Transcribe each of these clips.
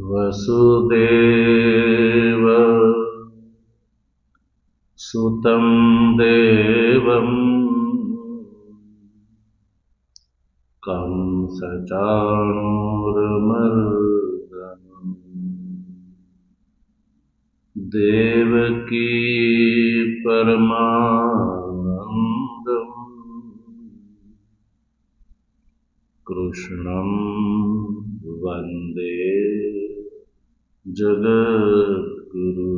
वसुदेव सुतं देवं कंसचाणूरमर्दनम् देवकी परमानन्दम् कृष्णं वन्दे जगद्गुरु।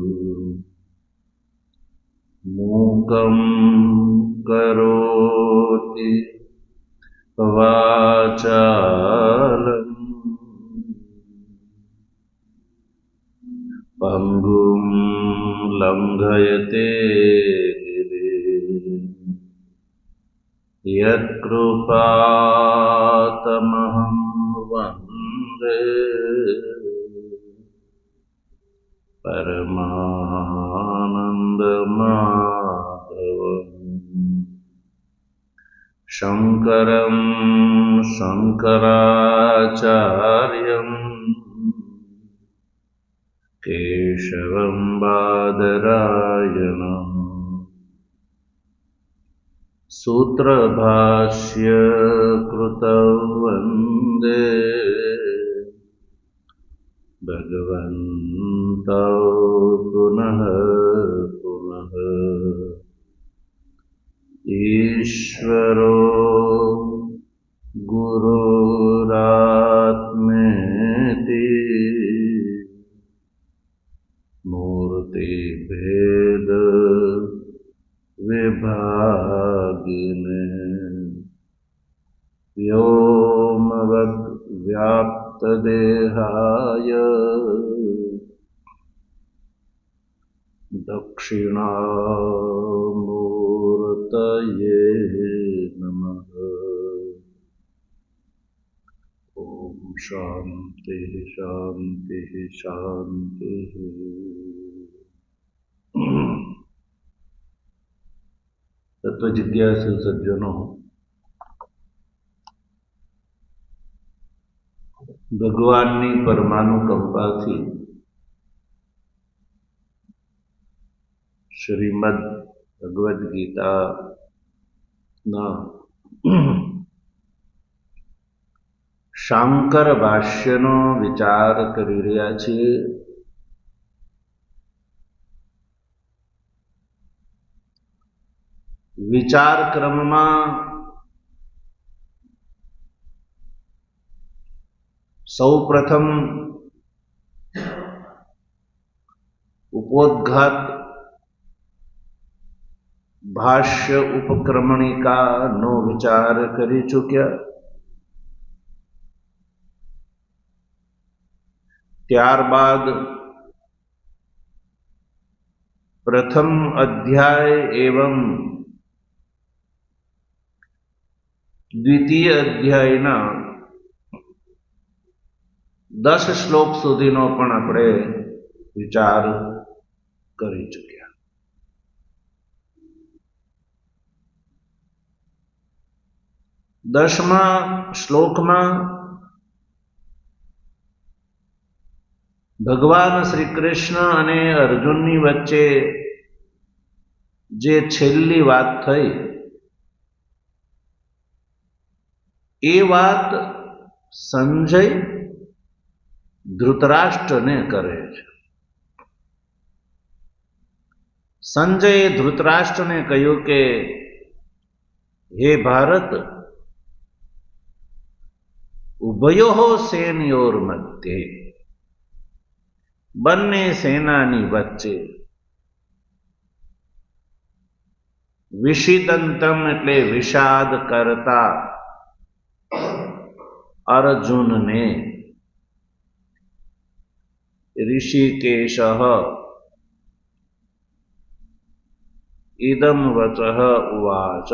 मूकं करोति वाचालं पङ्गुं लङ्घयते गिरिं यत्कृपातमहं वन्दे परमानन्दमाधवम्। शङ्करं शङ्कराचार्यं केशवं बादरायणम् सूत्रभाष्य कृतौ वन्दे भगवन्तौ पुनः पुनः। ईश्वरो गुरुरात्मेति मूर्तिभेद विभागिने व्योमवद् व्याप्तदेहाय दक्षिणामूर्तये नमः। ओम शांति शांति शांति। तत्व जिज्ञासु सज्जनों, ભગવાનની પરમાનુકંપાથી શ્રીમદ ભગવદ્ ગીતાના શાંકર ભાષ્યનો વિચાર કરી રહ્યા છીએ. વિચાર ક્રમમાં સૌ પ્રથમ ઉપોદ્ઘાત ભાષ્ય ઉપક્રમણિકાનો વિચાર કરી ચૂક્યા. ત્યારબાદ પ્રથમ અધ્યાય એવં દ્વિતીય અધ્યાયના 10 શ્લોક સુધીનો પણ આપણે વિચાર કરી ચૂક્યા. 10મા શ્લોકમાં ભગવાન શ્રી કૃષ્ણ અને અર્જુનની વચ્ચે જે છેલ્લી વાત થઈ એ વાત સંજય ધૃતરાષ્ટ્રને કરે છે. સંજયે ધૃતરાષ્ટ્રને કહ્યું કે હે ભારત, ઉભયોઃ સેનયોર મધ્યે, બંને સેનાની વચ્ચે વિષિદંતમ એટલે વિષાદ કરતા અર્જુનને ઋષિકેશ ઇદમ વચઃ ઉવાચ.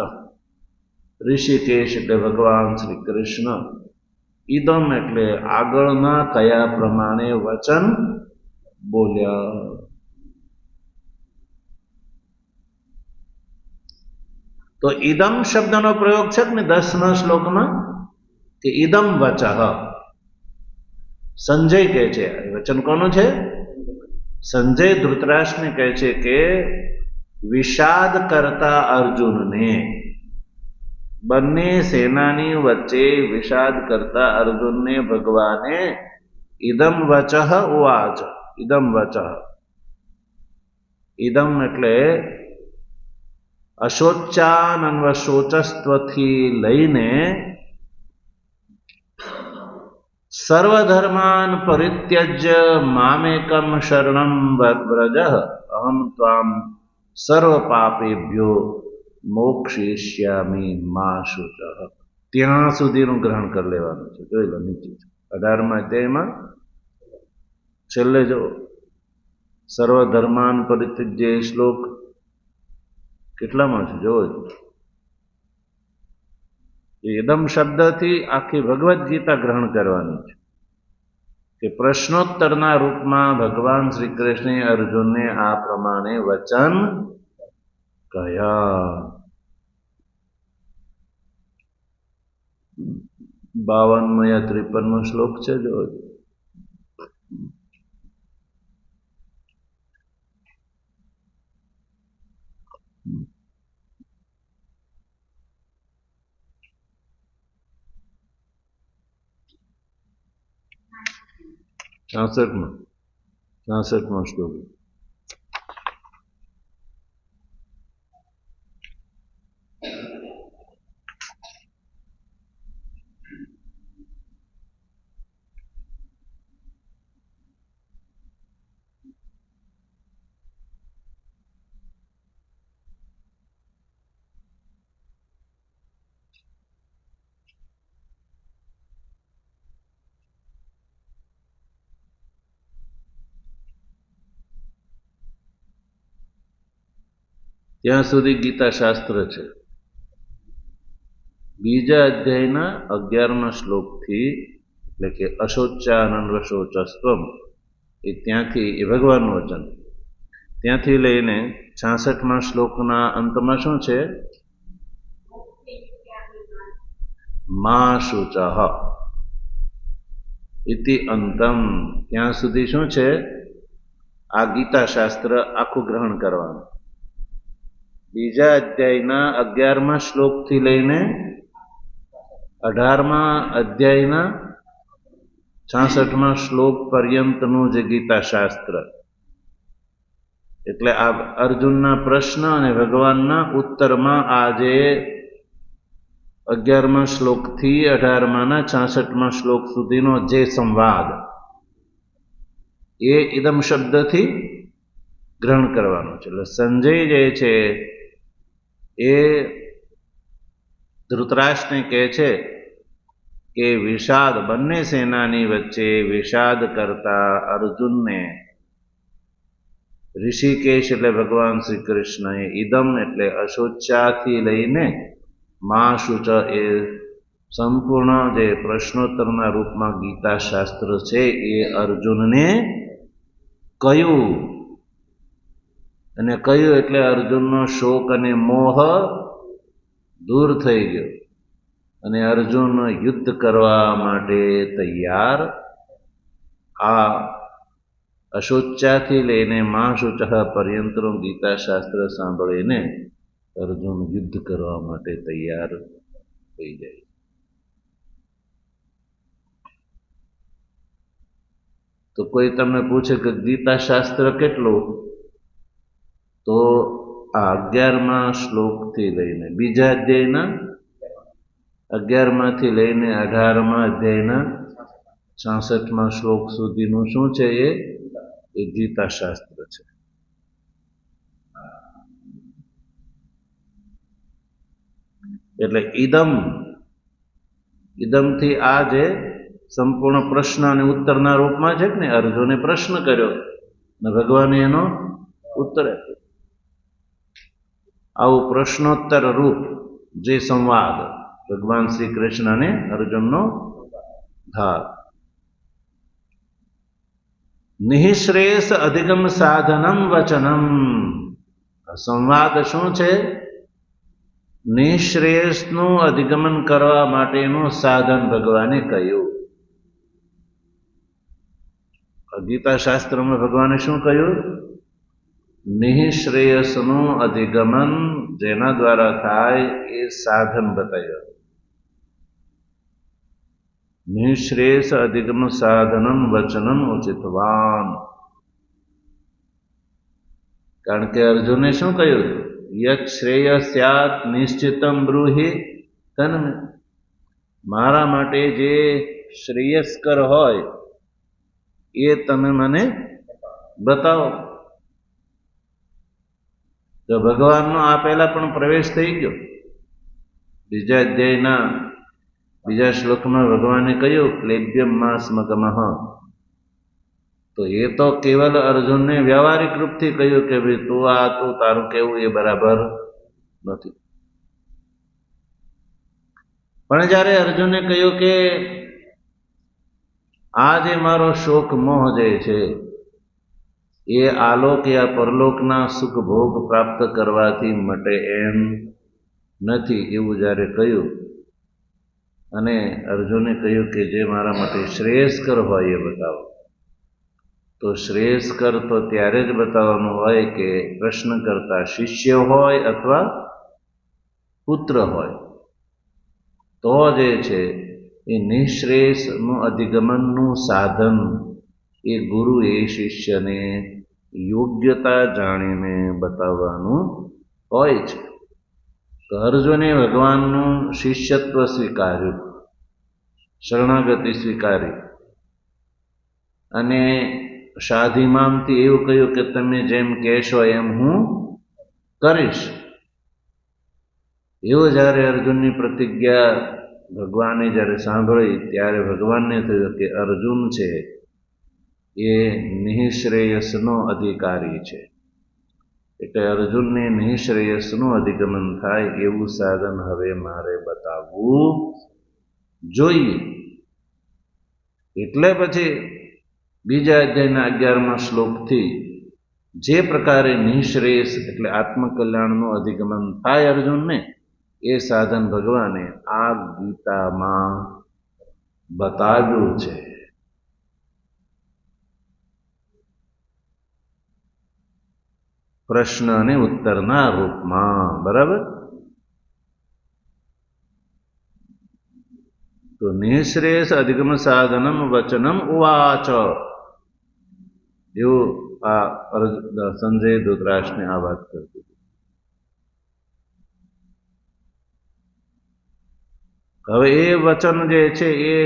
ઋષિકેશ એટલે ભગવાન શ્રી કૃષ્ણ, ઇદમ એટલે આગળના કયા પ્રમાણે વચન બોલ્યા. તો ઇદમ શબ્દનો પ્રયોગ છે ને 10મા શ્લોકમાં કે ઇદમ વચઃ. સંજય કહે છે, વચન કોનું છે? સંજય ધૃતરાષ્ટ્રને કહે છે કે વિષાદ કરતા અર્જુનને, બંને સેનાની વચ્ચે વિષાદ કરતા અર્જુનને ભગવાને ઇદમ વચઃ ઉવાચ. ઇદમ વચઃ, ઇદમ એટલે અશોચાનન્વશોચસ્ત્વથી લઈને સર્વધર્માન પરિત્યજ્ય મામેકમ શરણમ વ્રજ અહમ ત્વામ સર્વ પાપેભ્યો મોક્ષિષ્યામિ મા શુચઃ. ત્યાં સુધીનું ગ્રહણ કરી લેવાનું છે. જોઈ લો નીચે 18મા અધ્યાયમાં છેલ્લે જો સર્વધર્માન પરિત્યજ્ય શ્લોક કેટલામાં છે જોવો. ઇદમ શબ્દથી આખી ભગવદ્ ગીતા ગ્રહણ કરવાની છે કે પ્રશ્નોત્તરના રૂપમાં ભગવાન શ્રી કૃષ્ણે અર્જુનને આ પ્રમાણે વચન કહ્યા. 52મો યા 53મો શ્લોક છે જો. છાસઠમો શ્લોક. ત્યાં સુધી ગીતા શાસ્ત્ર છે. બીજા અધ્યાયના 11મા શ્લોકથી એટલે કે અશોચાનન્વશોચસ્ત્વમ એ ત્યાંથી એ ભગવાનનું વચન, ત્યાંથી લઈને 66મા શ્લોકના અંતમાં શું છે? મા શુચઃ ઇતિ અંતમ. ત્યાં સુધી શું છે? આ ગીતા શાસ્ત્ર આખું ગ્રહણ કરવાનું. બીજા અધ્યાયના 11મા શ્લોકથી લઈને 18મા અધ્યાયના 66મા શ્લોક પર્યંતનું જે ગીતા શાસ્ત્ર, એટલે આ અર્જુનના પ્રશ્ન અને ભગવાનના ઉત્તરમાં આ જે 11મા શ્લોકથી 18માના 66મા શ્લોક સુધીનો જે સંવાદ એ ઇદમ શબ્દથી ગ્રહણ કરવાનો છે. એટલે સંજય જે છે એ ધૃતરાષ્ટ્રને કહે છે કે વિષાદ, બંને સેનાની વચ્ચે વિષાદ કરતા અર્જુનને ઋષિકેશ એટલે ભગવાન શ્રી કૃષ્ણએ ઇદમ એટલે અશોચાથી લઈને મા શુચ એ સંપૂર્ણ જે પ્રશ્નોત્તરના રૂપમાં ગીતા શાસ્ત્ર છે એ અર્જુનને કહ્યું. અને કહ્યું એટલે અર્જુનનો શોક અને મોહ દૂર થઈ ગયો અને અર્જુન યુદ્ધ કરવા માટે તૈયાર. આ અશોચાથી લઈને મા શુચઃ પર્યંતનું ગીતા શાસ્ત્ર સાંભળીને અર્જુન યુદ્ધ કરવા માટે તૈયાર થઈ જાય. તો કોઈ તમને પૂછે કે ગીતા શાસ્ત્ર કેટલું, તો આ 11મા શ્લોકથી લઈને બીજા અધ્યાયના 11માંથી લઈને 18મા અધ્યાયના 66મા શ્લોક સુધીનું શું છે? એ ગીતા શાસ્ત્ર છે. એટલે ઇદમથી આ જે સંપૂર્ણ પ્રશ્ન અને ઉત્તરના રૂપમાં છે ને, અર્જુને પ્રશ્ન કર્યો અને ભગવાને એનો ઉત્તર આપ્યો. આવું પ્રશ્નોત્તર રૂપ જે સંવાદ ભગવાન શ્રી કૃષ્ણ અને અર્જુનનો થાય. નિઃશ્રેયસ અધિગમ સાધનમ વચનમ. સંવાદ શું છે? નિશ્રેયસનું અધિગમન કરવા માટેનું સાધન ભગવાને કહ્યું. ગીતા શાસ્ત્રમાં ભગવાને શું કહ્યું? નિશ્રેયસનું અધિગમન જેના દ્વારા થાય એ સાધન બતાવ્યું. નિશ્રેયસ અધિગમ સાધનમ વચનમ ઉચિતવાન. કારણ કે અર્જુને શું કહ્યું? યત શ્રેય સ્યાત નિશ્ચિતમ બ્રૂહિ તન્મે. મારા માટે જે શ્રેયસ્કર હોય એ તમે મને બતાવો. તો ભગવાનનો આ પહેલા પણ પ્રવેશ થઈ ગયો. બીજા અધ્યાયના બીજા શ્લોકમાં ભગવાને કહ્યું ક્લેબ્યમ માસ્મગમઃ. તો એ તો કેવલ અર્જુનને વ્યવહારિક રૂપથી કહ્યું કે ભાઈ તું તારું કેવું એ બરાબર નથી. પણ જ્યારે અર્જુને કહ્યું કે આ જે મારો શોક મોહ જે છે એ આલોક યા પરલોકના સુખ ભોગ પ્રાપ્ત કરવાથી મટે એમ નથી, એવું જ્યારે કહ્યું અને અર્જુને કહ્યું કે જે મારા માટે શ્રેયસ્કર હોય એ બતાવો. તો શ્રેયસ્કર તો ત્યારે જ બતાવવાનું હોય કે પ્રશ્ન કરતા શિષ્ય હોય અથવા પુત્ર હોય. તો જે છે એ નિશ્રેયસનું અધિગમનનું સાધન એ ગુરુએ શિષ્યને યોગ્યતા જાણીને બતાવવાનું હોય છે. તો અર્જુને ભગવાનનું શિષ્યત્વ સ્વીકાર્યું, શરણાગતિ સ્વીકારી અને સાધીમામથી એવું કહ્યું કે તમે જેમ કહેશો એમ હું કરીશ. એવું જ્યારે અર્જુનની પ્રતિજ્ઞા ભગવાને જ્યારે સાંભળી ત્યારે ભગવાનને થયું કે અર્જુન છે એ નિશ્રેયસનો અધિકારી છે, એટલે અર્જુનને નિશ્રેયસનું અધિગમન થાય એવું સાધન હવે મારે બતાવવું જોઈએ. એટલે પછી બીજા અધ્યાયના 11મા શ્લોકથી જે પ્રકારે નિશ્રેયસ એટલે આત્મકલ્યાણનું અધિગમન થાય અર્જુનને એ સાધન ભગવાને આ ગીતામાં બતાવ્યું છે. પ્રશ્ન અને ઉત્તરના રૂપમાં. બરાબર? તો નિશ્રેયસ અધિગમ સાધનમ વચનમ ઉવાચ. એવું આ સંજય ધૃતરાષ્ટ્રને આ વાત કરતી. હવે એ વચન જે છે એ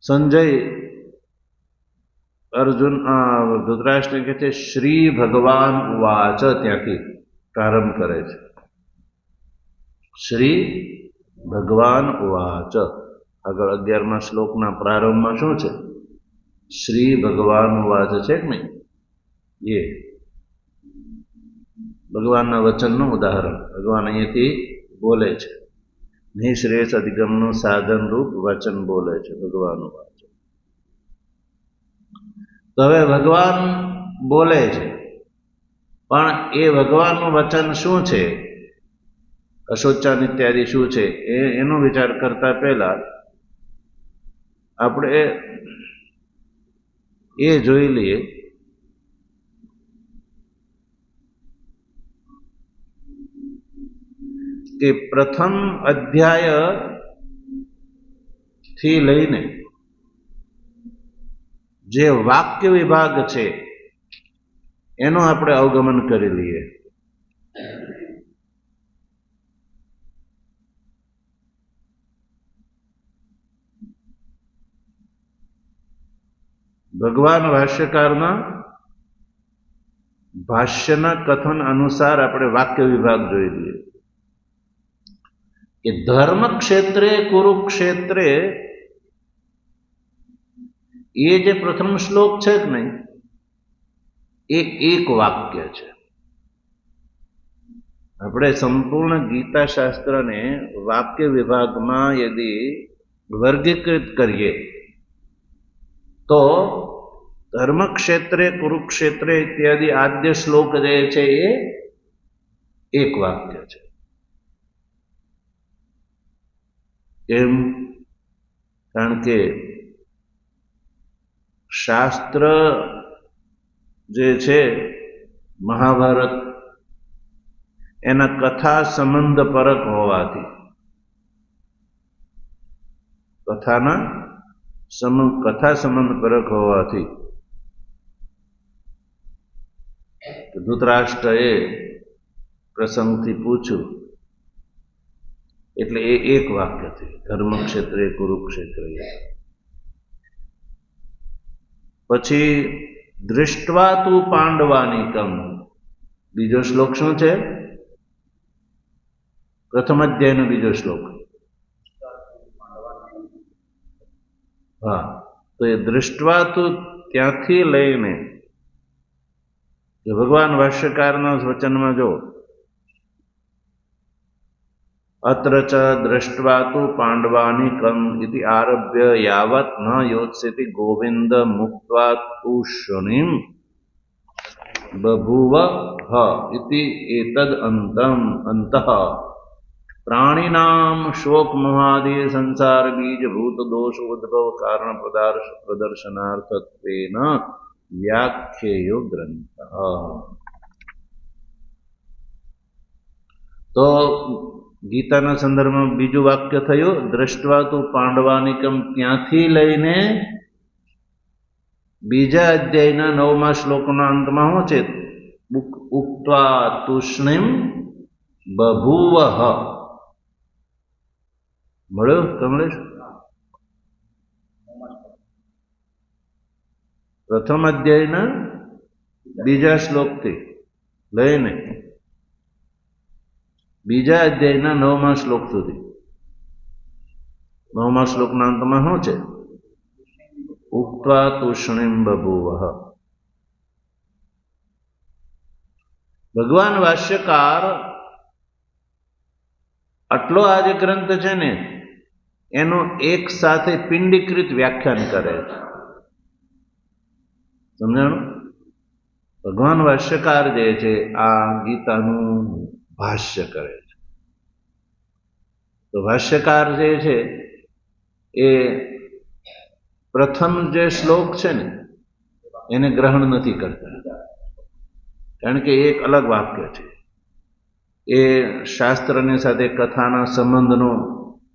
સંજય અર્જુન ધૃતરાષ્ટ્ર કહે છે શ્રી ભગવાન ઉવાચ, ત્યાંથી પ્રારંભ કરે છે. શ્રી ભગવાન ઉવાચ. આગળ 11મા શ્લોકના પ્રારંભમાં શું છે? શ્રી ભગવાન ઉવાચ છે કે નહીં? એ ભગવાનના વચનનું ઉદાહરણ ભગવાન અહીંયાથી બોલે છે. નિશ્રેયસ અધિગમનું સાધન રૂપ વચન બોલે છે ભગવાન ઉવાચ. તો હવે ભગવાન બોલે છે, પણ એ ભગવાનનું વચન શું છે, અશોચાન ઇત્યાદિ શું છે એનો વિચાર કરતા પહેલા આપણે એ જોઈ લઈએ કે પ્રથમ અધ્યાય થી લઈને જે વાક્ય વિભાગ છે એનું આપણે અવગમન કરી લઈએ. ભગવાન ભાષ્યકારના ભાષ્યના કથન અનુસાર આપણે વાક્ય વિભાગ જોઈ લઈએ કે ધર્મ ક્ષેત્રે કુરુક્ષેત્રે એ જે પ્રથમ શ્લોક છે કે નહીં એ એક વાક્ય છે. આપણે સંપૂર્ણ ગીતા શાસ્ત્રને વાક્ય વિભાગમાં યદિ વર્ગીકૃત કરીએ તો ધર્મ ક્ષેત્રે કુરુક્ષેત્રે ઇત્યાદિ આદ્ય શ્લોક જે છે એ એક વાક્ય છે. કેમ? કારણ કે શાસ્ત્ર જે છે મહાભારત એના કથા સંબંધ પરક હોવાથી, કથા સંબંધ પરક હોવાથી ધૃતરાષ્ટ્રએ પ્રસંગથી પૂછ્યું એટલે એ એક વાક્ય થયું, ધર્મક્ષેત્રે કુરુક્ષેત્રે. પછી દૃષ્ટવા તુ પાંડવાનિકમ, બીજો શ્લોક શું છે? પ્રથમ અધ્યાયનો બીજો શ્લોક. હા, તો એ દૃષ્ટવા તુ ત્યાંથી લઈને ભગવાન ભાષ્યકારના વચનમાં જો અત્ર ચ દૃષ્ટવા તુ પાંડવાનિકમ ઇતિ આરભ્ય યાવત ન યોત્સ્યતિ ગોવિંદ મુક્ત્વા તૂષ્ણીમ બભૂવ ઇતિ એતદ અંતઃ પ્રાણીનામ શોક મોહાદિ સંસાર બીજભૂત દોષ ઉદ્ભવ કારણ પ્રદર્શનાર્થત્વેન વ્યાખ્યેયો ગ્રંથ. તો ગીતાના સંદર્ભમાં બીજું વાક્ય થયું દૃષ્ટવા તુ પાંડવાનિકમ, ત્યાંથી લઈને બીજા અધ્યાયના 9મા શ્લોકના અંતમાં શું છે? ઉક્ત્વા તૂષ્ણીમ બભૂવ. મળ્યો કમલેશ? પ્રથમ અધ્યાયના બીજા શ્લોકથી લઈને બીજા અધ્યાયના 9મા શ્લોક સુધી. 9મા શ્લોકના અંતમાં શું છે? ઉક્ત્વા તૂષ્ણીમ બભૂવ. ભગવાન ભાષ્યકાર આટલો આ જે ગ્રંથ છે ને એનું એક સાથે પિંડીકૃત વ્યાખ્યાન કરે છે. સમજાણું? ભગવાન ભાષ્યકાર જે છે આ ગીતાનું ભાષ્ય કરે છે. તો ભાષ્યકાર જે છે એ પ્રથમ જે શ્લોક છે ને એને ગ્રહણ નથી કરતા, કારણ કે એક અલગ વાક્ય છે. એ શાસ્ત્રની સાથે કથાના સંબંધનો,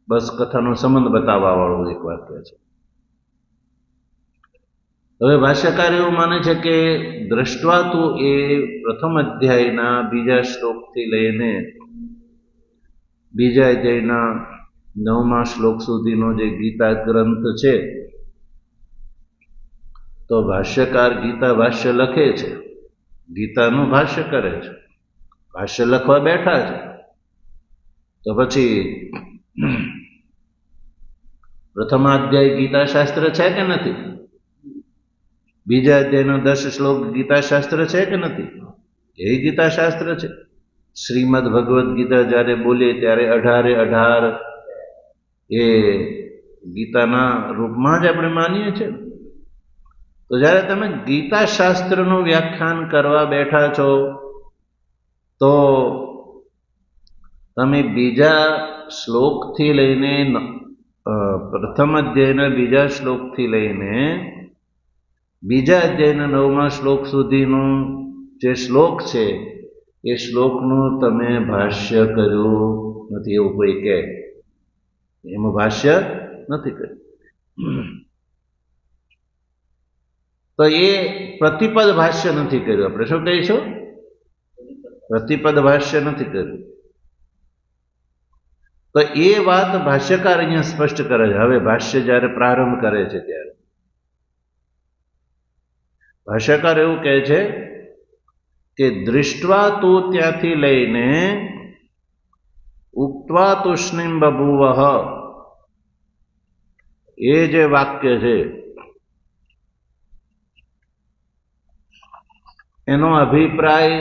બસ કથાનો સંબંધ બતાવવા વાળું એક વાક્ય છે. હવે ભાષ્યકાર એવું માને છે કે દ્રષ્ટવા તુ એ પ્રથમ અધ્યાયના બીજા શ્લોકથી લઈને બીજા અધ્યાયના 9મા શ્લોક સુધીનો જે ગીતા ગ્રંથ છે, તો ભાષ્યકાર ગીતા ભાષ્ય લખે છે, ગીતાનું ભાષ્ય કરે છે, ભાષ્ય લખવા બેઠા છે. તો પછી પ્રથમ અધ્યાય ગીતા શાસ્ત્ર છે કે નથી? બીજા અધ્યાયનો 10 શ્લોક ગીતા શાસ્ત્ર છે કે નથી? એ ગીતા શાસ્ત્ર છે. શ્રીમદ ભગવદ્ ગીતા જ્યારે બોલીએ ત્યારે 18 એ ગીતાના રૂપમાં જ આપણે માનીએ છીએ. તો જ્યારે તમે ગીતા શાસ્ત્રનું વ્યાખ્યાન કરવા બેઠા છો તો તમે બીજા શ્લોકથી લઈને પ્રથમ અધ્યાયના બીજા શ્લોકથી લઈને બીજા અધ્યાયના 9મા શ્લોક સુધીનું જે શ્લોક છે એ શ્લોકનું તમે ભાષ્ય કર્યું નથી એવું કોઈ કહે? એનું ભાષ્ય નથી કર્યું તો એ પ્રતિપદ ભાષ્ય નથી કર્યું. આપણે શું કહીશું? પ્રતિપદ ભાષ્ય નથી કર્યું. તો એ વાત ભાષ્યકાર અહીંયા સ્પષ્ટ કરે છે. હવે ભાષ્ય જ્યારે પ્રારંભ કરે છે ત્યારે ભાષ્યકાર એવું કહે છે કે દૃષ્ટવા તુ ત્યાંથી લઈને ઉક્ત્વા તૂષ્ણીમ બભૂવ, એ જે વાક્ય છે એનો અભિપ્રાય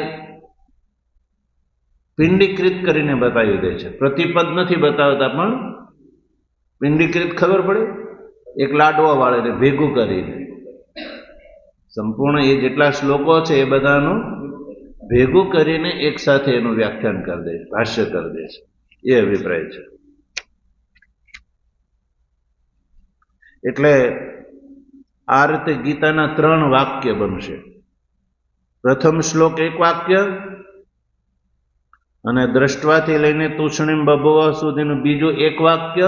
પિંડીકૃત કરીને બતાવી દે છે. પ્રતિપદ નથી બતાવતા પણ પિંડીકૃત ખબર પડે, એક લાડવા વાળીને ભેગું કરીને સંપૂર્ણ એ જેટલા શ્લોકો છે એ બધાનું ભેગું કરીને એક સાથે એનું વ્યાખ્યાન કરી દે, ભાષ્ય કરી દે છે, એ અભિપ્રાય છે. એટલે આ રીતે ગીતાના 3 વાક્ય બનશે. પ્રથમ શ્લોક 1 વાક્ય, અને દ્રષ્ટવાથી લઈને તૂષ્ણીમ બભુવ સુધીનું બીજું 1 વાક્ય,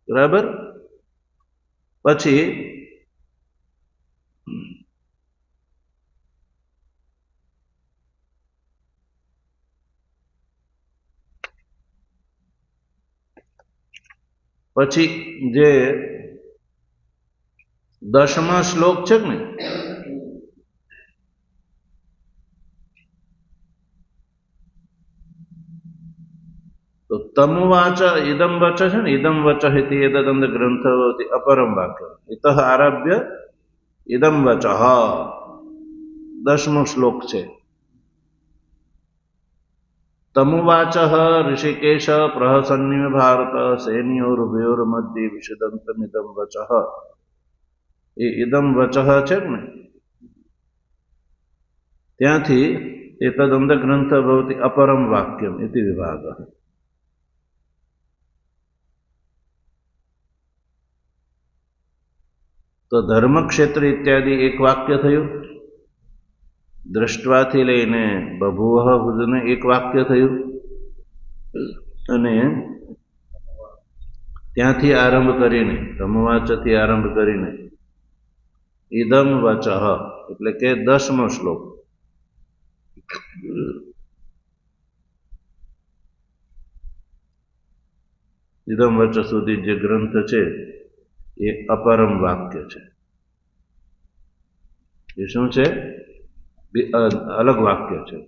બરાબર. પછી જે 10મા શ્લોક છે ને, તો તમુવાચ ઇદમ વચ છે ને, ઇદમ વચ ઇતિ એતદંત ગ્રંથવતી અપરમ વાક્ય ઇતઃ આરભ્ય ઇદમ વચ, 10મો શ્લોક છે. તમુવાચ ઋષિકેશ પ્રહસન્નિવ ભારત સૈન્યોર્ભયોર મધ્ય વિષદંતમિદમ વચ. એ ઇદમ વચ છે ને, ત્યાંથી એતદંત ગ્રંથ ભવતી અપરમ વાક્યમ ઇતિ વિભાગ. તો ધર્મક્ષેત્ર ઇત્યાદિ 1 વાક્ય થયું, દ્રષ્ટવાથી લઈને બભુવ સુધીનું 1 વાક્ય થયું, અને ત્યાંથી આરંભ કરીને તમવાચથી આરંભ કરીને ઇદમ વચ એટલે કે 10મો શ્લોક. ઇદમ વચ સુધી જે ગ્રંથ છે એ અપરમ વાક્ય છે. એ શું છે? અલગ વાક્ય છે.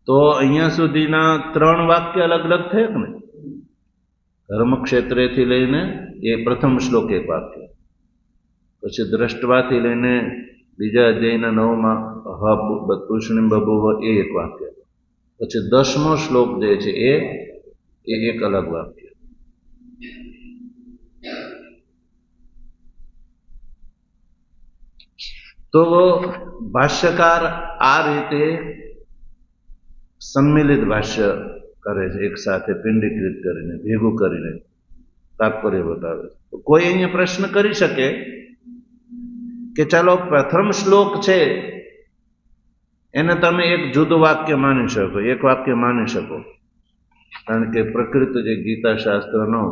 તો અહીંયા સુધીના 3 વાક્ય અલગ અલગ થયા ને. ધર્મક્ષેત્રેથી લઈને એ પ્રથમ શ્લોક 1 વાક્ય, પછી દ્રષ્ટવાથી લઈને બીજા અધ્યાયના 9માં તૂષ્ણીમ બભુવ એ 1 વાક્ય, પછી 10મો શ્લોક જે છે એ 1 અલગ વાક્ય. તો ભાષ્યકાર આ રીતે સંમિલિત ભાષ્ય કરે છે, એક સાથે પિંડીકૃત કરીને, ભેગું કરીને તાત્પર્ય બતાવે છે. કોઈ અહીંયા પ્રશ્ન કરી શકે કે ચાલો પ્રથમ શ્લોક છે એને તમે એક જુદું વાક્ય માની શકો, 1 વાક્ય માની શકો, કારણ કે પ્રકૃત જે ગીતા શાસ્ત્રનો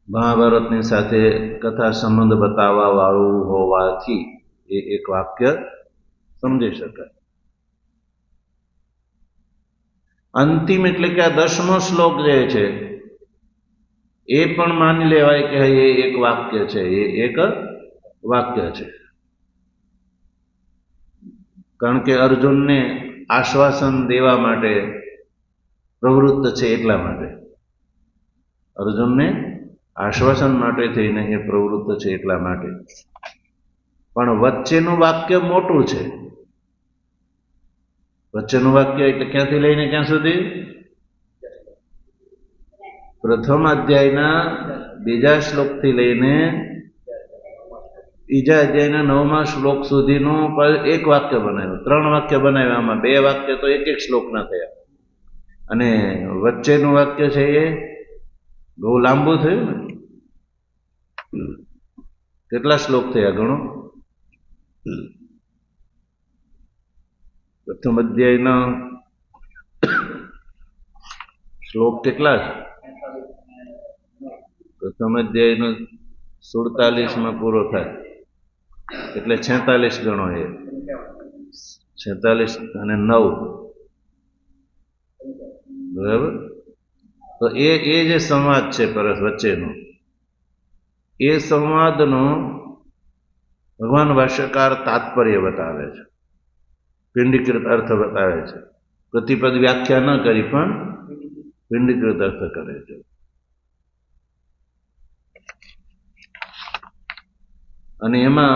મહાભારતની સાથે કથા સંબંધ બતાવવા વાળું હોવાથી એ 1 વાક્ય સમજી શકાય. અંતિમ એટલે કે આ 10મો શ્લોક જે છે એ પણ માની લેવાય કે એ 1 વાક્ય છે, એ 1 વાક્ય છે, કારણ કે અર્જુનને આશ્વાસન દેવા માટે પ્રવૃત્ત છે, એટલા માટે. અર્જુનને આશ્વાસન માટે થઈને એ પ્રવૃત્ત છે એટલા માટે. પણ વચ્ચેનું વાક્ય મોટું છે. વચ્ચેનું વાક્ય એટલે ક્યાંથી લઈને ક્યાં સુધી? પ્રથમ અધ્યાયના 2જા શ્લોકથી લઈને 3જા અધ્યાયના 9મા શ્લોક સુધીનું 1 વાક્ય બનાવ્યું. 3 વાક્ય બનાવ્યા, આમાં 2 વાક્ય તો 1 શ્લોકના થયા, અને વચ્ચેનું વાક્ય છે એ બહુ લાંબુ થયું ને. કેટલા શ્લોક થયા ગણો? પ્રથમ અધ્યાયના શ્લોક કેટલા છે? પ્રથમ અધ્યાયનો 47માં પૂરો થાય એટલે 46 ગણો. એ 46 અને 9, બરાબર. તો એ જે સંવાદ છે પરસ વચ્ચેનો, એ સંવાદનો ભગવાન ભાષ્યકાર તાત્પર્ય બતાવે છે, પિંડીકૃત અર્થ બતાવે છે. પ્રતિપદ વ્યાખ્યા ન કરી પણ પિંડીકૃત અર્થ કરે છે. અને એમાં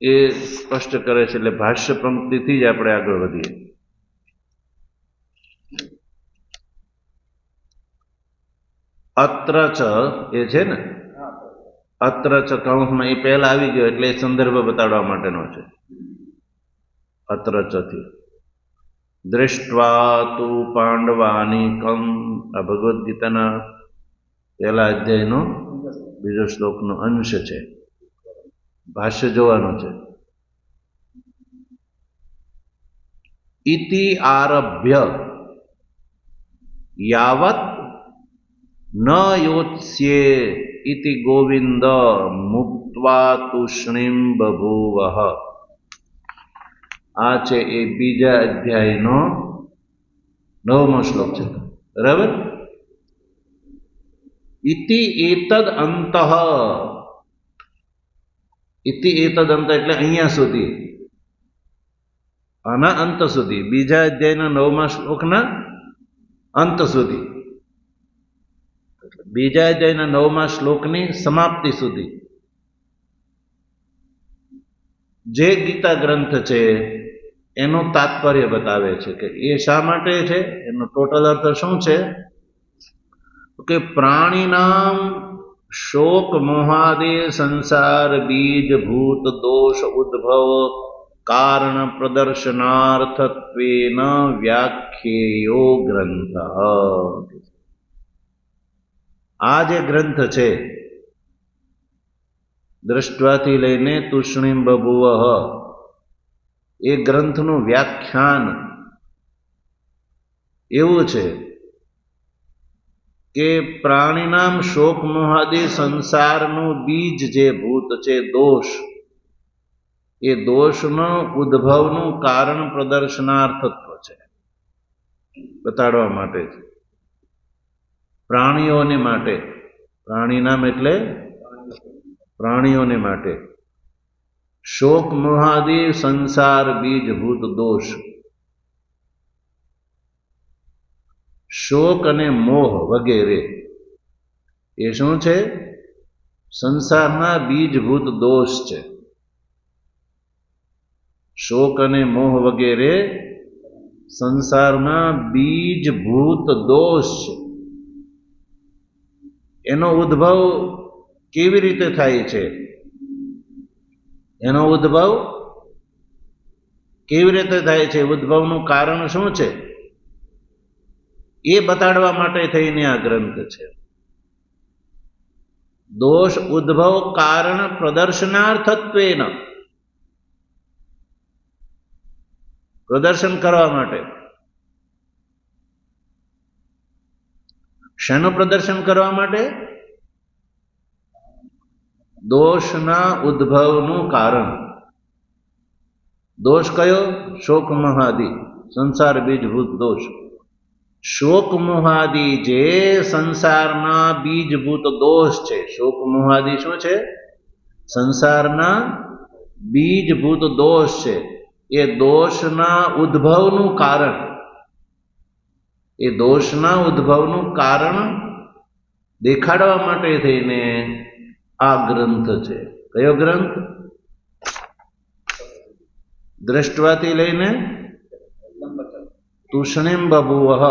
એ સ્પષ્ટ કરે છે. એટલે ભાષ્ય પંક્તિથી જ આપણે આગળ વધીએ. અત્ર ચ એ છે ને, અત્ર ચ કૌંસમાં એ પહેલા આવી ગયો એટલે એ સંદર્ભ બતાડવા માટેનો છે. અત્ર ચ થી દૃષ્ટ્વા તુ પાંડવાનીકમ, આ ભગવદ્ ગીતાના પહેલા અધ્યાયનો બીજો શ્લોકનો અંશ છે. ભાષ્ય જોવાનો છે. ઇતિ આરભ્ય યાવત ન યોત્સ્યે ઇતિ ગોવિંદ મુક્ત્વા તુષ્ણીમ બભૂવઃ. આ છે એ બીજા અધ્યાયનો 9મો શ્લોક છે. બરાબર. ઇતિ એતદ અંતઃ, ઇતિ એતદ અંત એટલે અહીંયા સુધી, આના અંત સુધી, બીજા અધ્યાયના 9મા શ્લોકના અંત સુધી, બીજા અધ્યાયના 9મા શ્લોકની સમાપ્તિ સુધી જે ગીતા ગ્રંથ છે એનું તાત્પર્ય બતાવે છે કે એ શા માટે છે, એનો ટોટલ અર્થ શું છે કે પ્રાણીનામ શોક મોહાદે સંસાર બીજ ભૂત દોષ ઉદ્ભવ કારણ પ્રદર્શનાર્થત્વેન વ્યાખ્યેયો ગ્રંથ. આ જે ગ્રંથ છે દ્રષ્ટવાથી લઈને તુષ્ણીમ બભૂવઃ, એ ગ્રંથનું વ્યાખ્યાન એવું છે કે પ્રાણીનામ શોક મોહાદી સંસારનું બીજ જે ભૂત છે દોષ, એ દોષનો ઉદ્ભવનું કારણ પ્રદર્શનાર્થત્વ છે, બતાડવા માટે છે. પ્રાણીઓને માટે, પ્રાણીનામ એટલે પ્રાણીઓને માટે, શોક મોહાદી સંસાર બીજ ભૂત દોષ, શોક અને મોહ વગેરે એ શું છે, સંસારના બીજભૂત દોષ છે. શોક અને મોહ વગેરે સંસારના બીજભૂત દોષ છે. એનો ઉદ્ભવ કેવી રીતે થાય છે, એનો ઉદ્ભવ કેવી રીતે થાય છે, ઉદ્ભવનું કારણ શું છે, એ બતાડવા માટે થઈને આ ગ્રંથ છે. દોષ ઉદ્ભવ કારણ પ્રદર્શનાર્થત્વેન, પ્રદર્શન કરવા માટે. શેનું પ્રદર્શન કરવા માટે? દોષના ઉદ્ભવનું કારણ. દોષ કયો? શોક મોહાદી સંસાર બીજભૂત દોષ. શોક મોહાદી જે સંસારના બીજભૂત દોષ છે, શોક મોહાદી શું છે? સંસારના બીજભૂત દોષ છે. એ દોષના ઉદ્ભવનું કારણ, એ દોષના ઉદ્ભવનું કારણ દેખાડવા માટે થઈને આ ગ્રંથ છે. કયો ગ્રંથ? દ્રષ્ટવાથી લઈને તુષ્ણીમ બભૂવઃ.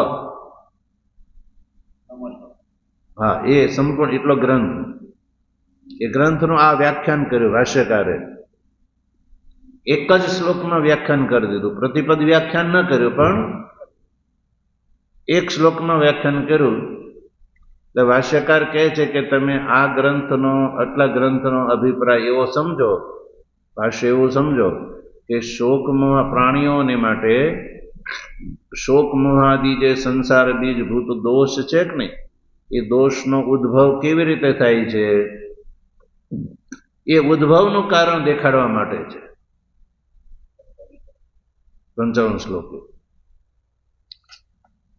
હા, એ સંપૂર્ણ એટલો ગ્રંથ. એ ગ્રંથનું આ વ્યાખ્યાન કર્યું ભાષ્યકારે. એક જ શ્લોકમાં વ્યાખ્યાન કરી દીધું. પ્રતિપદ વ્યાખ્યાન ન કર્યું, પણ એક શ્લોકમાં વ્યાખ્યાન કર્યું. એટલે ભાષ્યકાર કહે છે કે તમે આ ગ્રંથનો, આટલા ગ્રંથનો અભિપ્રાય એવો સમજો, ભાષ્ય એવું સમજો કે શોક મોહ પ્રાણીઓને માટે શોક મોહાદી જે સંસાર બીજભૂત દોષ છે કે નહીં, એ દોષનો ઉદ્ભવ કેવી રીતે થાય છે, એ ઉદ્ભવનું કારણ દેખાડવા માટે છે. 55 શ્લોક.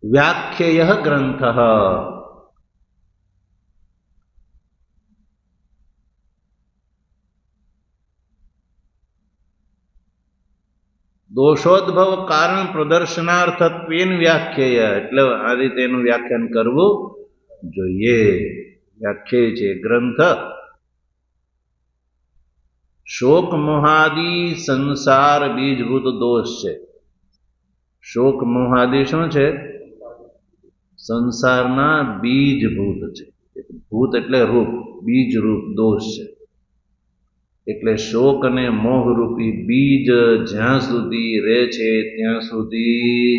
વ્યાખ્યેય ગ્રંથ, દોષોદ્ભવ કારણ પ્રદર્શનાર્થત્વેન વ્યાખ્યેય, એટલે આ રીતે એનું વ્યાખ્યાન કરવું જોઈએ. વ્યાખ્યાય છે ગ્રંથ. શોક મોહાદી સંસાર બીજભૂત દોષ છે. શોક મોહાદી શું છે? સંસારના બીજભૂત છે. ભૂત એટલે રૂપ, બીજ રૂપ દોષ છે. એટલે શોક અને મોહ રૂપી બીજ જ્યાં સુધી રહે છે ત્યાં સુધી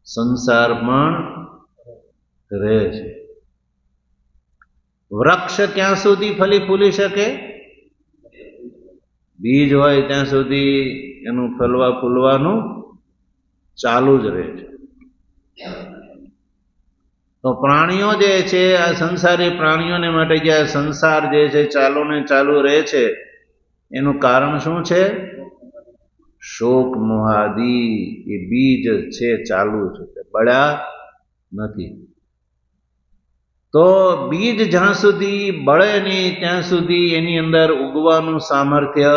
સંસાર પણ રહે છે. વૃક્ષ ક્યાં સુધી ફલી ફૂલી શકે? બીજ હોય ત્યાં સુધી એનું ફલવા ફૂલવાનું ચાલુ જ રહે છે. તો પ્રાણીઓ જે છે, આ સંસારી પ્રાણીઓને માટે જે આ સંસાર જે છે ચાલુ ને ચાલુ રહે છે, એનું કારણ શું છે? શોક મોહાદી એ બીજ છે, ચાલુ છે, બળ્યા નથી. તો બીજ જ્યાં સુધી બળે નહીં ત્યાં સુધી એની અંદર ઉગવાનું સામર્થ્ય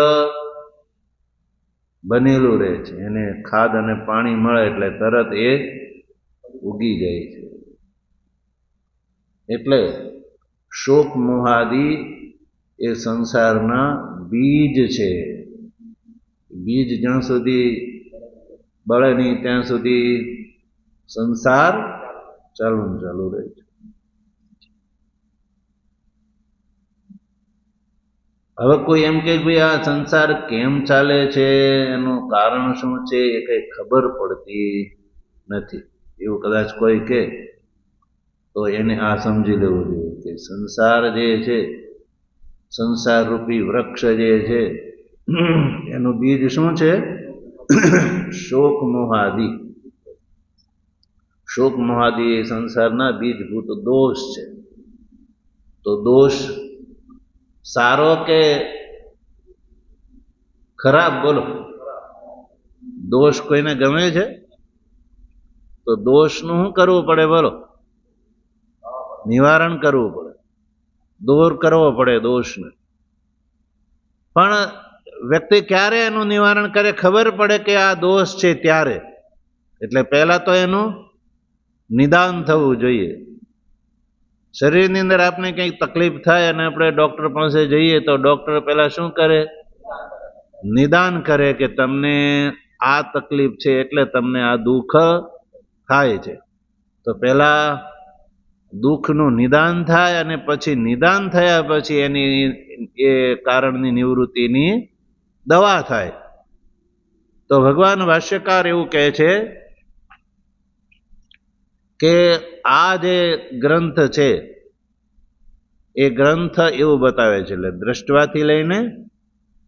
બનેલું રહે છે. એને ખાદ અને પાણી મળે એટલે તરત એ ઉગી જાય છે. એટલે શોક મોહાદી એ સંસારના બીજ છે. બીજ જ્યાં સુધી બળે નહીં ત્યાં સુધી સંસાર ચાલુ ચાલુ રહે છે. હવે કોઈ એમ કે ભાઈ આ સંસાર કેમ ચાલે છે, એનું કારણ શું છે, એ કઈ ખબર પડતી નથી, એવું કદાચ કોઈ કે તો એને આ સમજી લેવું જોઈએ કે સંસાર જે છે, સંસાર રૂપી વૃક્ષ જે છે, એનું બીજ શું છે? શોક મોહાદી. શોક મોહાદી એ સંસારના બીજભૂત દોષ છે. તો દોષ સારો કે ખરાબ? બોલો. દોષ કોઈને ગમે છે? તો દોષનું શું કરવું પડે? બોલો. નિવારણ કરવું પડે, દૂર કરવો પડે દોષને. પણ વ્યક્તિ ક્યારે એનું નિવારણ કરે? ખબર પડે કે આ દોષ છે ત્યારે. એટલે પહેલા તો એનું નિદાન થવું જોઈએ. શરીરની અંદર આપણે કંઈક તકલીફ થાય અને આપણે ડોક્ટર પાસે જઈએ તો ડોક્ટર પહેલા શું કરે? નિદાન કરે કે તમને આ તકલીફ છે એટલે તમને આ દુઃખ થાય છે. તો પહેલા દુઃખનું નિદાન થાય અને પછી નિદાન થયા પછી એની એ કારણની નિવૃત્તિની દવા થાય. તો ભગવાન ભાષ્યકાર એવું કહે છે કે આ જે ગ્રંથ છે એ ગ્રંથ એવું બતાવે છે, એટલે દ્રષ્ટવાથી લઈને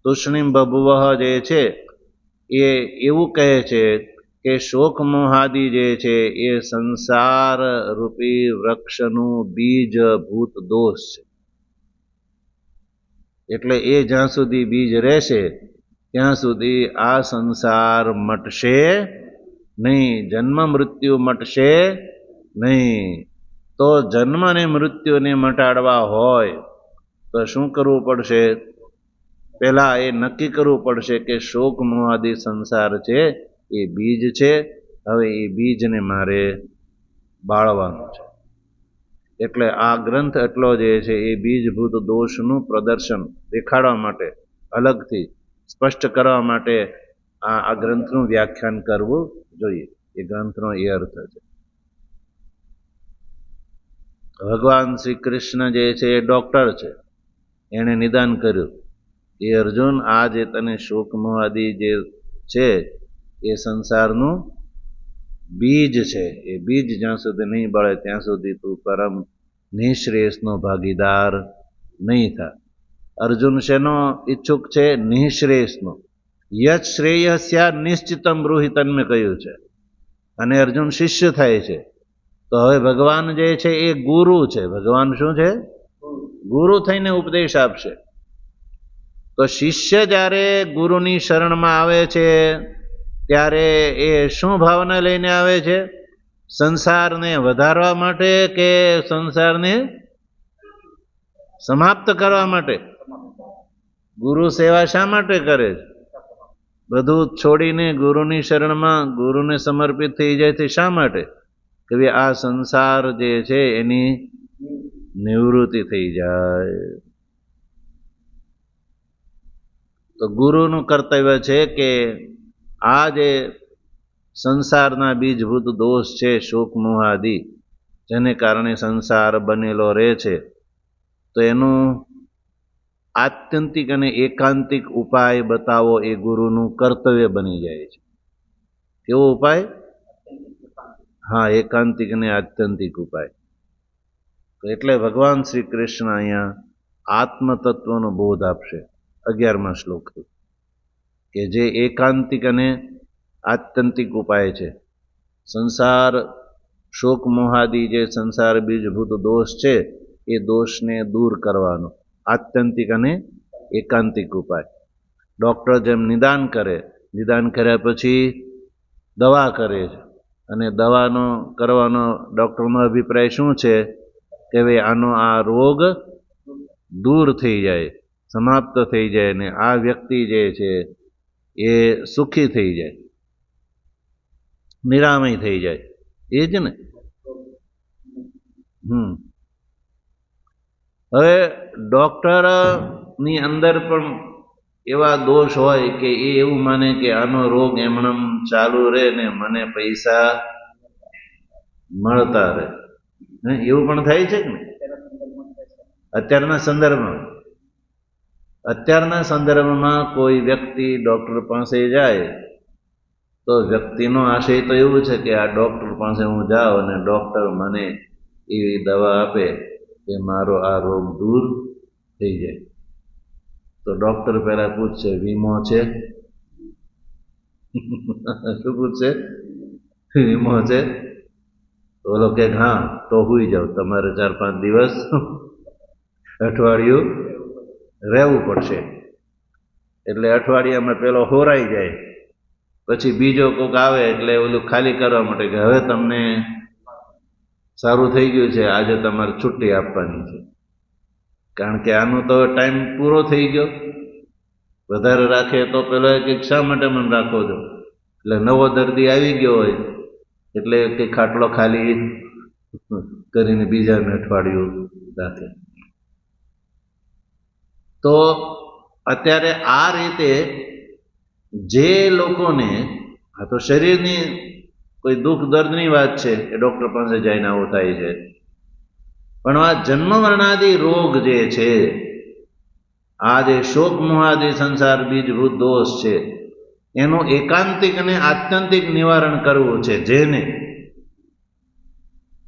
તુષ્ણીમ બભુવઃ જે છે એ એવું કહે છે કે શોક મોહાદી જે છે એ સંસાર રૂપી વૃક્ષનું બીજ ભૂત દોષ છે. એટલે એ જ્યાં સુધી બીજ રહેશે ત્યાં સુધી આ સંસાર મટશે નહીં, જન્મ મૃત્યુ મટશે નહીં. તો જન્મ અને મૃત્યુને મટાડવા હોય તો શું કરવું પડશે? પહેલા એ નક્કી કરવું પડશે કે શોક મોહાદી સંસાર છે એ બીજ છે, હવે એ બીજને મારે બાળવાનું છે. એટલે આ ગ્રંથ એટલો જે છે એ બીજભૂત દોષનું પ્રદર્શન દેખાડવા માટે, અલગથી સ્પષ્ટ કરવા માટે આ ગ્રંથનું વ્યાખ્યાન કરવું જોઈએ. એ ગ્રંથનો એ અર્થ છે. ભગવાન શ્રી કૃષ્ણ જે છે એ ડોક્ટર છે, એણે નિદાન કર્યું એ અર્જુન આ જે તને શોક મોહાદી જે છે એ સંસારનું બીજ છે, એ બીજ જ્યાં સુધી નહીં બળે ત્યાં સુધી તું પરમ નિઃશ્રેયસનો ભાગીદાર નહીં થા. અર્જુન શેનો ઈચ્છુક છે? નિઃશ્રેયસનો. યત શ્રેય સ્યા નિશ્ચિતમ બ્રૂહિ તન્મે કહ્યું છે. અને અર્જુન શિષ્ય થાય છે. તો હવે ભગવાન જે છે એ ગુરુ છે. ભગવાન શું છે? ગુરુ થઈને ઉપદેશ આપશે. તો શિષ્ય જ્યારે ગુરુની શરણમાં આવે છે ત્યારે એ શું ભાવના લઈને આવે છે? સંસારને વધારવા માટે કે સંસારને સમાપ્ત કરવા માટે? ગુરુ સેવા શા માટે કરે છે? બધું છોડીને ગુરુની શરણમાં ગુરુને સમર્પિત થઈ જાય છે. શા માટે? કે ભાઈ આ સંસાર જે છે એની નિવૃત્તિ થઈ જાય. તો ગુરુનું કર્તવ્ય છે કે આ જે સંસારના બીજભૂત દોષ છે, શોક મોહ આદિ, જેને કારણે સંસાર બનેલો રહે છે, તો એનું આત્યંતિક અને એકાંતિક ઉપાય બતાવો એ ગુરુનું કર્તવ્ય બની જાય છે. કેવો ઉપાય? હા, એકાંતિક અને આત્યંતિક ઉપાય. તો એટલે ભગવાન શ્રી કૃષ્ણ અહીંયા આત્મતત્વનો બોધ આપશે 11મા શ્લોકથી, કે જે એકાંતિક અને આત્યંતિક ઉપાય છે. સંસાર શોક મોહાદી જે સંસાર બીજભૂત દોષ છે એ દોષને દૂર કરવાનો આત્યંતિક અને એકાંતિક ઉપાય. ડૉક્ટર જેમ નિદાન કરે, નિદાન કર્યા પછી દવા કરે છે, અને દવાનો કરવાનો ડૉક્ટરનો અભિપ્રાય શું છે કે ભાઈ આનો આ રોગ દૂર થઈ જાય, સમાપ્ત થઈ જાય, ને આ વ્યક્તિ જે છે એ સુખી થઈ જાય, નિરામય થઈ જાય. એ જ ને. હવે ડૉક્ટરની અંદર પણ એવા દોષ હોય કે એ એવું માને કે આનો રોગ એમનેમ ચાલુ રહે ને મને પૈસા મળતા રહે. એવું પણ થાય છે ને અત્યારના સંદર્ભમાં કોઈ વ્યક્તિ ડૉક્ટર પાસે જાય તો વ્યક્તિનો આશય તો એવું છે કે આ ડૉક્ટર પાસે હું જાઉં અને ડૉક્ટર મને એવી દવા આપે કે મારો આ રોગ દૂર થઈ જાય. તો ડૉક્ટર પહેલા પૂછશે વીમો છે? શું પૂછશે? વીમો છે? તો ઓલો કે હા, તો હુઈ જાવ, તમારે 4-5 દિવસ અઠવાડિયું રહેવું પડશે. એટલે અઠવાડિયામાં પેલો હોરાઈ જાય, પછી બીજો કોક આવે એટલે ઓલું ખાલી કરવા માટે કે હવે તમને સારું થઈ ગયું છે, આજે તમારે છુટ્ટી આપવાની છે, કારણ કે આનો તો ટાઈમ પૂરો થઈ ગયો. વધારે રાખે તો પેલો કે શા માટે મને રાખો છો? એટલે નવો દર્દી આવી ગયો હોય એટલે કે ખાટલો ખાલી કરીને બીજાને અઠવાડિયું રાખે. તો અત્યારે આ રીતે જે લોકોને, આ તો શરીરની કોઈ દુઃખ દર્દની વાત છે એ ડૉક્ટર પાસે જઈને આવું થાય છે, પણ આ જન્મ મરણાદી રોગ જે છે, આ જે શોક મોહાદી સંસાર બીજભૂત દોષ છે, એનું એકાંતિક અને આત્યંતિક નિવારણ કરવું છે. જેને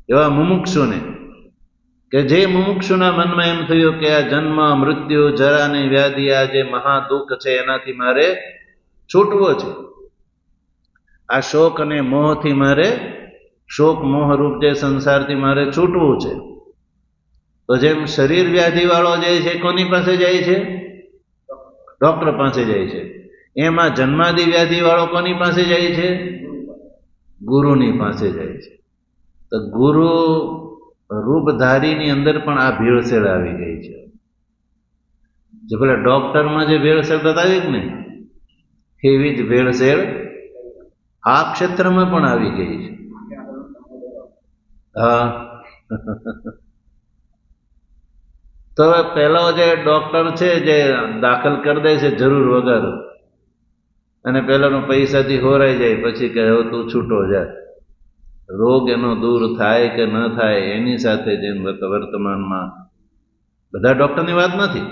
એવા મુમુક્ષુને, કે જે મુમુક્ષુના મનમાં એમ થયું કે આ જન્મ મૃત્યુ જરા અને વ્યાધિ આ જે મહાદુઃખ છે એનાથી મારે છૂટવો છે, આ શોક અને મોહથી મારે, શોક મોહરૂપ જે સંસારથી મારે છૂટવું છે. તો જેમ શરીર વ્યાધિ વાળો જાય છે કોની પાસે જાય છે? ડૉક્ટર પાસે જાય છે. એમ આ જન્માદિ વ્યાધિ વાળો કોની પાસે જાય છે? ગુરુની પાસે જાય છે. તો ગુરુ રૂપધારીની અંદર પણ આ ભેળસેળ આવી ગઈ છે. જે પેલા ડૉક્ટરમાં જે ભેળસેળ બતાવી ને એવી જ ભેળસેળ આ ક્ષેત્રમાં પણ આવી ગઈ છે. હા. તો પેલો જે ડૉક્ટર છે જે દાખલ કરી દે છે જરૂર વગર, અને પેલાનો પૈસાથી હોરાઈ જાય, પછી કે હવે તું છૂટો જા. રોગ એનો દૂર થાય કે ન થાય એની સાથે જેમ વર્તમાનમાં બધા ડૉક્ટરની વાત નથી.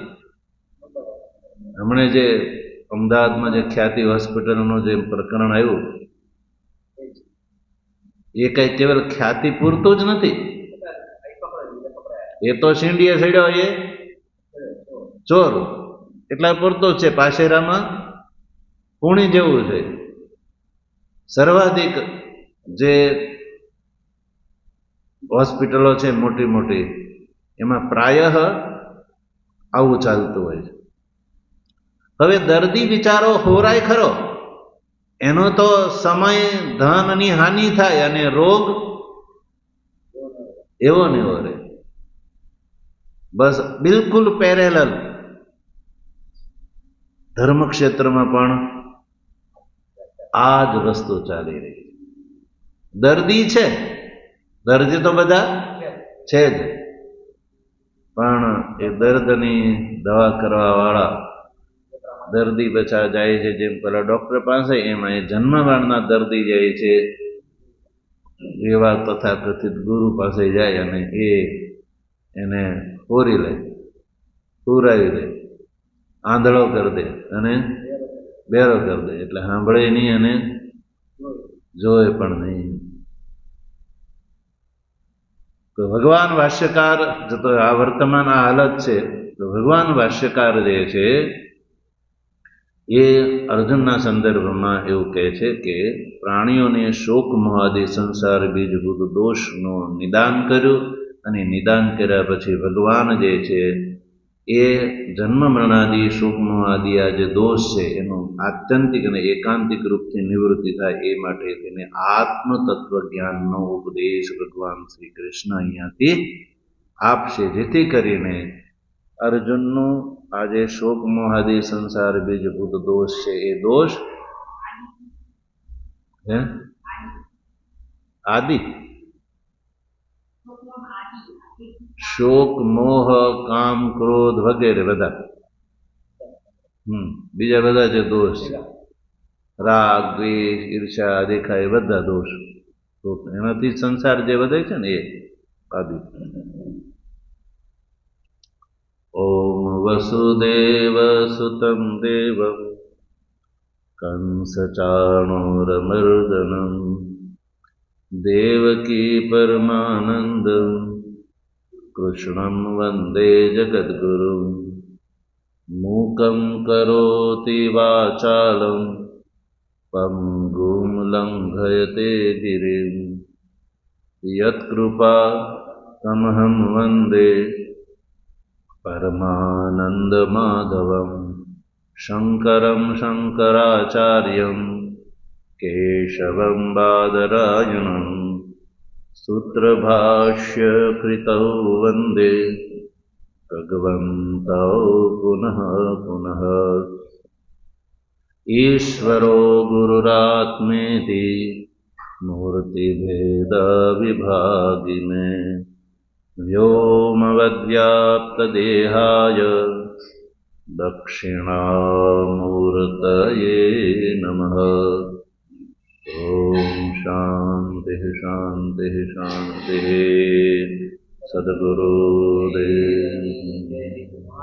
હમણે જે અમદાવાદમાં જે ખ્યાતિ હોસ્પિટલનું જે પ્રકરણ આવ્યું એ કઈ કેવલ ખ્યાતિ પૂરતું જ નથી. એ તો શીંડીએ સડ્યો એ ચોર એટલા પૂરતો જ છે. પાશેરામાં પૂણી જેવું છે. સર્વાધિક જે હોસ્પિટલો છે મોટી મોટી એમાં પ્રાયઃ આવું ચાલતું હોય છે. હવે દર્દી બિચારો હોરાય ખરો, એનો તો સમય ધનની હાનિ થાય અને રોગ એવો ને એવો રહે. બસ બિલકુલ પેરેલલ ધર્મ ક્ષેત્રમાં પણ આ જ વસ્તુ ચાલી રહી છે. દર્દી છે, દર્દી તો બધા છે જ, પણ એ દર્દની દવા કરવા વાળા દર્દી બચા જાય છે. જેમ પેલા ડોક્ટર પાસે, એમાં એ જન્મવાળના દર્દી જાય છે, એવા તથાકથિત ગુરુ પાસે જાય અને એને હોરી લે, પુરાવી દે, આંધળો કરી દે અને બેરો કરી દે, એટલે સાંભળે નહીં અને જોવે પણ નહીં. તો ભગવાન ભાષ્યકાર, તો આ વર્તમાન આ હાલત છે, તો ભગવાન ભાષ્યકાર જે છે એ અર્જુનના સંદર્ભમાં એવું કહે છે કે પ્રાણીઓને શોક મોહાદી સંસાર બીજભૂત દોષનું નિદાન કર્યું, અને નિદાન કર્યા પછી ભગવાન જે છે એ જન્મ મરણાદી શોક મોહાદી આ જે દોષ છે એનું આત્યંતિક અને એકાંતિક રૂપથી નિવૃત્તિ થાય એ માટે તેને આત્મ તત્વ જ્ઞાનનો ઉપદેશ ભગવાન શ્રી કૃષ્ણ અહીંયાથી આપશે, જેથી કરીને અર્જુનનું આ જે શોક મોહાદી સંસાર બીજભૂત દોષ છે એ દોષ આદિ શોક મોહ કામ ક્રોધ વગેરે બધા, બીજા બધા જે દોષ છે, રાગ દ્વેષ ઈર્ષા દેખાય, બધા દોષ, તો એનાથી સંસાર જે વધે છે ને એ આદિ. ઓમ વસુદેવ સુતમ દેવમ કંસચાણૂરમર્દનમ દેવકી પરમાનંદમ કૃષ્ણં વંદે જગદ્ગુરું મૂકં કરોતિ વાચાલં પંગું લંઘયતે ગિરિં યત્કૃપા તમહં વંદે પરમાનંદમાધવં શંકરં શંકરાચાર્યં કેશવં બાદરાયણં સૂત્રભાષ્યકૃતૌ વંદે ભગવन्तौ પુનઃ પુનઃ. ઈશ્વરો ગુરુરાત્મેતિ મૂર્તિભેદવિભાગિને વ્યોમવદ્વ્યાપ્તદેહાય દક્ષિણામૂર્તયે નમઃ. ઓમ શાંતિ શાંતિ શાંતિ. સદગુરુદેવ